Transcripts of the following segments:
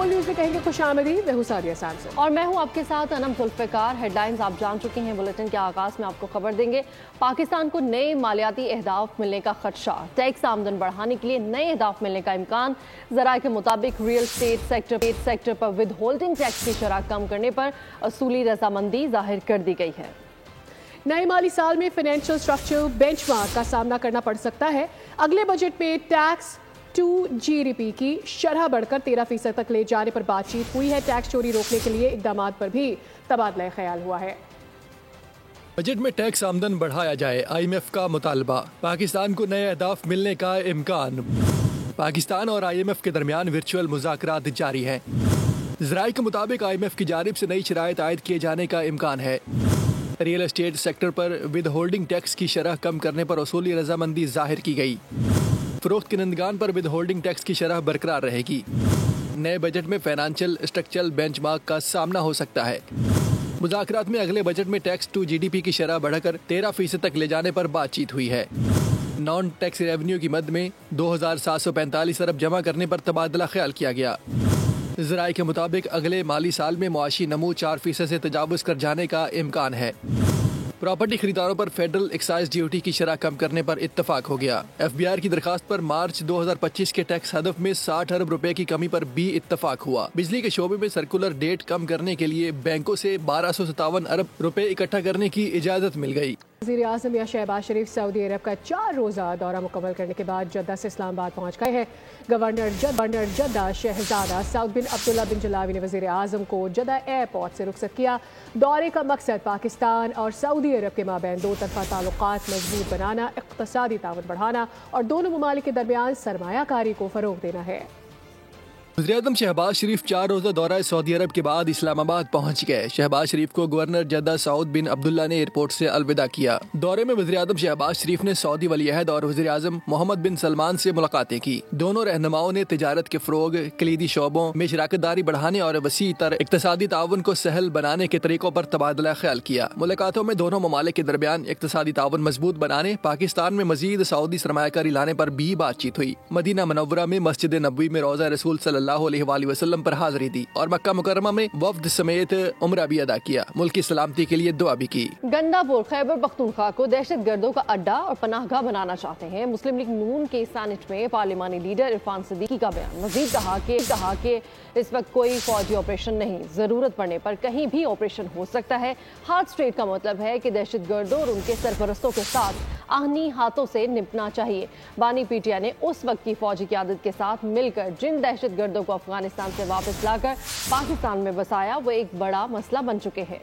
گول news میں کہیں گے خوش آمدید، میں ہوں سعدیہ سامسن اور میں ہوں آپ کے ساتھ انم ذوالفقار۔ ہیڈ لائنز آپ جان چکے ہیں، بلیٹن کے آغاز میں آپ کو خبر دیں گے۔ پاکستان کو نئے مالیاتی اہداف ملنے کا خدشہ، ٹیکس آمدن بڑھانے کے لیے نئے اہداف ملنے کا امکان۔ ذرائع کے مطابق ریئل اسٹیٹ سیکٹر پر ود ہولڈنگ ٹیکس کی شرح کم کرنے پر اصولی رضامندی ظاہر کر دی گئی ہے۔ نئے مالی سال میں فائنینشل اسٹرکچر بینچ مارک کا سامنا کرنا پڑ سکتا ہے۔ اگلے بجٹ میں tax to G D P کی شرح بڑھ کر 13% تک لے جانے پر بات چیت ہوئی ہے۔ ٹیکس چوری روکنے کے لیے اقدامات پر بھی تبادلہ خیال ہوا ہے۔ بجٹ میں ٹیکس آمدن بڑھایا جائے، آئی ایم ایف کا مطالبہ۔ پاکستان کو نئے اہداف ملنے کا امکان۔ پاکستان اور آئی ایم ایف کے درمیان ورچوئل مذاکرات جاری ہیں۔ ذرائع کے مطابق آئی ایم ایف کی جانب سے نئی شرائط عائد کیے جانے کا امکان ہے۔ ریئل اسٹیٹ سیکٹر پر ود ہولڈنگ ٹیکس کی شرح کم کرنے پر اصولی رضامندی ظاہر کی گئی۔ فروخت کنندگان پر ود ہولڈنگ ٹیکس کی شرح برقرار رہے گی۔ نئے بجٹ میں فائنینشل اسٹرکچرل بینچ مارک کا سامنا ہو سکتا ہے۔ مذاکرات میں اگلے بجٹ میں tax to G D P کی شرح بڑھ کر 13% تک لے جانے پر بات چیت ہوئی ہے۔ نان ٹیکس ریونیو کی مد میں 2745 ارب جمع کرنے پر تبادلہ خیال کیا گیا۔ ذرائع کے مطابق اگلے مالی سال میں معاشی نمو 4% سے تجاوز کر جانے کا امکان ہے۔ پراپرٹی خریداروں پر فیڈرل ایکسائز ڈیوٹی کی شرح کم کرنے پر اتفاق ہو گیا۔ ایف بی آر کی درخواست پر مارچ 2025 کے ٹیکس ہدف میں 60 ارب روپے کی کمی پر بھی اتفاق ہوا۔ بجلی کے شعبے میں سرکولر ڈیٹ کم کرنے کے لیے بینکوں سے 1257 ارب روپے اکٹھا کرنے کی اجازت مل گئی۔ وزیر اعظم یا شہباز شریف سعودی عرب کا 4 روزہ دورہ مکمل کرنے کے بعد جدہ سے اسلام آباد پہنچ گئے ہیں۔ گورنر جدہ شہزادہ سعود بن عبداللہ بن جلاوی نے وزیر اعظم کو جدہ ایئرپورٹ سے رخصت کیا۔ دورے کا مقصد پاکستان اور سعودی عرب کے مابین دو طرفہ تعلقات مضبوط بنانا، اقتصادی تعاون بڑھانا اور دونوں ممالک کے درمیان سرمایہ کاری کو فروغ دینا ہے۔ وزیراعظم شہباز شریف 4 روزہ دورہ سعودی عرب کے بعد اسلام آباد پہنچ گئے۔ شہباز شریف کو گورنر جدہ سعود بن عبداللہ نے ایئرپورٹ سے الوداع کیا۔ دورے میں وزیراعظم شہباز شریف نے سعودی ولی عہد اور وزیر اعظم محمد بن سلمان سے ملاقاتیں کی۔ دونوں رہنماؤں نے تجارت کے فروغ، کلیدی شعبوں میں شراکت داری بڑھانے اور وسیع تر اقتصادی تعاون کو سہل بنانے کے طریقوں پر تبادلہ خیال کیا۔ ملاقاتوں میں دونوں ممالک کے درمیان اقتصادی تعاون مضبوط بنانے، پاکستان میں مزید سعودی سرمایہ کاری لانے پر بھی بات چیت ہوئی۔ مدینہ منورہ میں مسجد نبوی میں روضہ رسول صلی اللہ علیہ وآلہ وسلم پر حاضری دی اور مکہ مکرمہ میں وفد سمیت عمرہ بھی ادا کیا۔ ملک کی سلامتی کے لیے دعا بھی کی۔ گنڈا پور خیبر پختونخوا کو دہشت گردوں کا اڈا اور پناہ گاہ بنانا چاہتے ہیں۔ مسلم لیگ نون کے سینٹ میں پارلیمانی لیڈر عرفان صدیقی کا بیان۔ مزید کہا کہ اس وقت کوئی فوجی آپریشن نہیں، ضرورت پڑنے پر کہیں بھی آپریشن ہو سکتا ہے۔ ہارڈ اسٹریٹ کا مطلب ہے کہ دہشت گردوں اور ان کے سرپرستوں کے ساتھ آہنی ہاتھوں سے نپٹنا چاہیے۔ بانی پی ٹی آئی نے اس وقت کی فوجی قیادت کے ساتھ مل کر جن دہشت گردوں کو افغانستان سے واپس لا کر پاکستان میں بسایا، وہ ایک بڑا مسئلہ بن چکے ہیں۔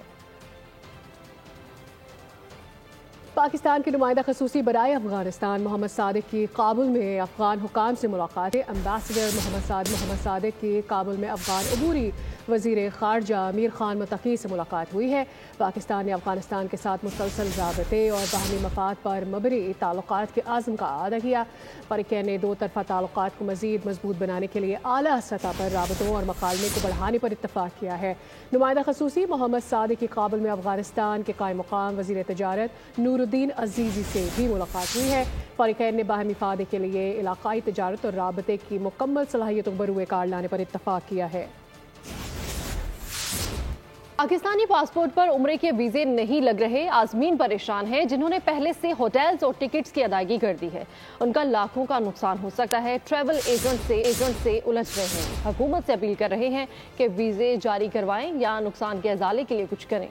پاکستان کے نمائندہ خصوصی برائے افغانستان محمد صادق کی کابل میں افغان حکام سے ملاقات ہے۔ امبیسڈر محمد صادق کی کابل میں افغان عبوری وزیر خارجہ امیر خان متقی سے ملاقات ہوئی ہے۔ پاکستان نے افغانستان کے ساتھ مسلسل رابطے اور باہمی مفاد پر مبنی تعلقات کے عزم کا اعادہ کیا۔ فریقین نے دو طرفہ تعلقات کو مزید مضبوط بنانے کے لیے اعلیٰ سطح پر رابطوں اور مکالمے کو بڑھانے پر اتفاق کیا ہے۔ نمائندہ خصوصی محمد صادق کی کابل میں افغانستان کے قائم مقام وزیر تجارت نور الدین عزیزی سے بھی ملاقات ہوئی ہے۔ فریقین نے باہمی فائدے کے لیے علاقائی تجارت اور رابطے کی مکمل صلاحیتوں کو بروئے کار لانے پر اتفاق کیا ہے۔ پاکستانی پاسپورٹ پر عمرے کے ویزے نہیں لگ رہے، عازمین پریشان ہیں جنہوں نے پہلے سے ہوٹلز اور ٹکٹس کی ادائیگی کر دی ہے۔ ان کا لاکھوں کا نقصان ہو سکتا ہے۔ ٹریول ایجنٹ سے الجھ رہے ہیں، حکومت سے اپیل کر رہے ہیں کہ ویزے جاری کروائیں یا نقصان کے ازالے کے لیے کچھ کریں۔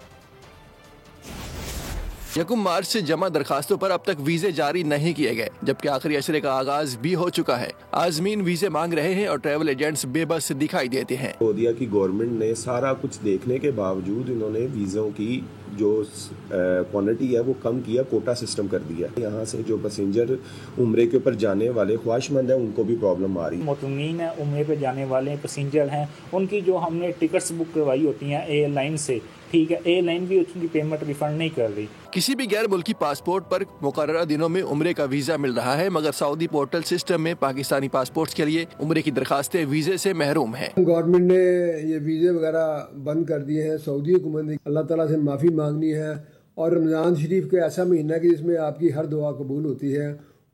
1 مارچ سے جمع درخواستوں پر اب تک ویزے جاری نہیں کیے گئے، جبکہ آخری اشرے کا آغاز بھی ہو چکا ہے۔ عازمین ویزے مانگ رہے ہیں اور ٹریول ایجنٹس بے بس دکھائی دیتے ہیں۔ سعودیہ کی گورنمنٹ نے سارا کچھ دیکھنے کے باوجود انہوں نے ویزوں کی جو کوانٹٹی ہے وہ کم کیا، کوٹا سسٹم کر دیا۔ یہاں سے جو پیسنجر عمرے کے اوپر جانے والے خواہش مند ہیں ان کو بھی پرابلم آ رہی ہے۔ مطمئن ہیں عمرے پہ جانے والے پیسنجر ہیں، ان کی جو ہم نے ٹکٹس بک کروائی ہوتی ہیں ایئر لائن سے، ٹھیک ہے، ایئر لائن بھی اس کی پیمنٹ ریفنڈ نہیں کر رہی۔ کسی بھی غیر ملکی پاسپورٹ پر مقررہ دنوں میں عمرے کا ویزا مل رہا ہے، مگر سعودی پورٹل سسٹم میں پاکستانی پاسپورٹس کے لیے عمرے کی درخواستیں ویزے سے محروم ہیں۔ گورنمنٹ نے یہ ویزے وغیرہ بند کر دیے ہیں۔ سعودی حکومت نے اللہ تعالیٰ سے معافی مانگنی ہے، اور رمضان شریف کا ایسا مہینہ ہے کہ جس میں آپ کی ہر دعا قبول ہوتی ہے،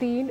3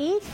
1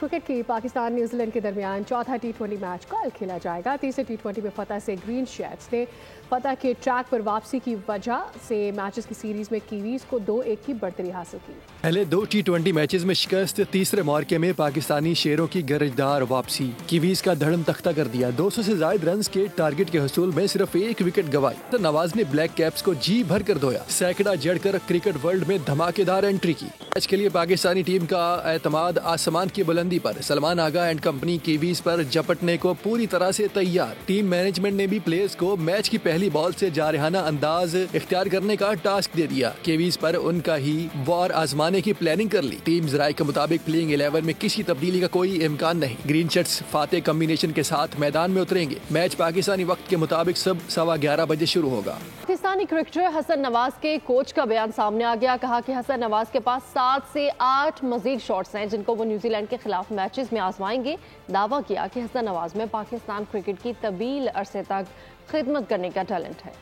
کرکٹ کی پاکستان نیوزی لینڈ کے درمیان چوتھا T20 میچ کل کھیلا جائے گا. تیسرے T20 میں فتح سے گرین شیڈز نے فتح کے ٹریک پر واپسی کی وجہ سے میچز کی سیریز میں کیویز کو 2-1 کی برتری حاصل کی. پہلے 2 T20 میچز میں شکست, تیسرے موقع میں پاکستانی شیروں کی گرجدار واپسی. کیویز کا دھڑم تختہ کر دیا. 200 سے زائد رنز کے ٹارگٹ کے حصول میں صرف 1 وکٹ گنوائی. نواز نے بلیک کیپس کو جی بھر کر دھویا. سینکڑا جڑ کر کرکٹ ورلڈ میں دھماکے دار انٹری کی. میچ کے لیے پاکستانی ٹیم کا اعتماد آسمان کی بلندی پر. سلمان آغا اینڈ کمپنی کیویز پر جپٹنے کو پوری طرح سے تیار. ٹیم مینجمنٹ نے بھی پلیئرز کو میچ کی پہلی بال سے جارحانہ انداز اختیار کرنے کا ٹاسک دے دیا. کیویز پر ان کا ہی وار آزمانے کی پلاننگ کر لی. ٹیم ذرائع کے مطابق پلینگ 11 میں کسی تبدیلی کا کوئی امکان نہیں. گرین شرٹس فاتح کمبینیشن کے ساتھ میدان میں اتریں گے. میچ پاکستانی وقت کے مطابق صبح 11:15 بجے شروع ہوگا. پاکستانی کرکٹر حسن نواز کے کوچ کا بیان سامنے آ گیا. کہا کہ حسن نواز کے پاس 7 سے 8 مزید شاٹس ہیں جن کو وہ نیوزی لینڈ کے خلاف میچز میں آزمائیں گے. دعویٰ کیا کہ حسن نواز میں پاکستان کرکٹ کی طویل عرصے تک خدمت کرنے کا ٹیلنٹ ہے.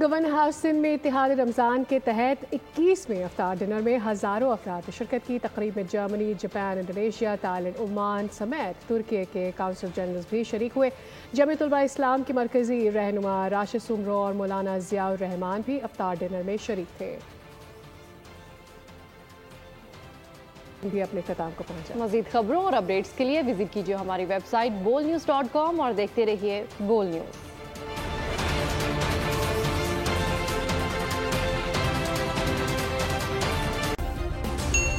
گورنر ہاؤس سندھ میں اتحاد رمضان کے تحت 21ویں افطار ڈنر میں ہزاروں افراد شرکت کی. تقریب میں جرمنی، جاپان، انڈونیشیا، تائیلینڈ، عمان سمیت ترکی کے کونسل جنرلز بھی شریک ہوئے. جمعیت علماء اسلام کے مرکزی رہنما راشد سومرو اور مولانا ضیاء الرحمان بھی افطار ڈنر میں شریک تھے. بھی اپنے اختتام کو پہنچا. مزید خبروں اور اپڈیٹس کے لیے وزٹ کیجیے ہماری ویب سائٹ bolnews.com اور دیکھتے رہیے بول نیوز.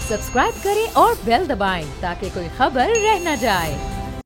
سبسکرائب کریں اور بیل دبائیں تاکہ کوئی خبر رہ نہ جائے.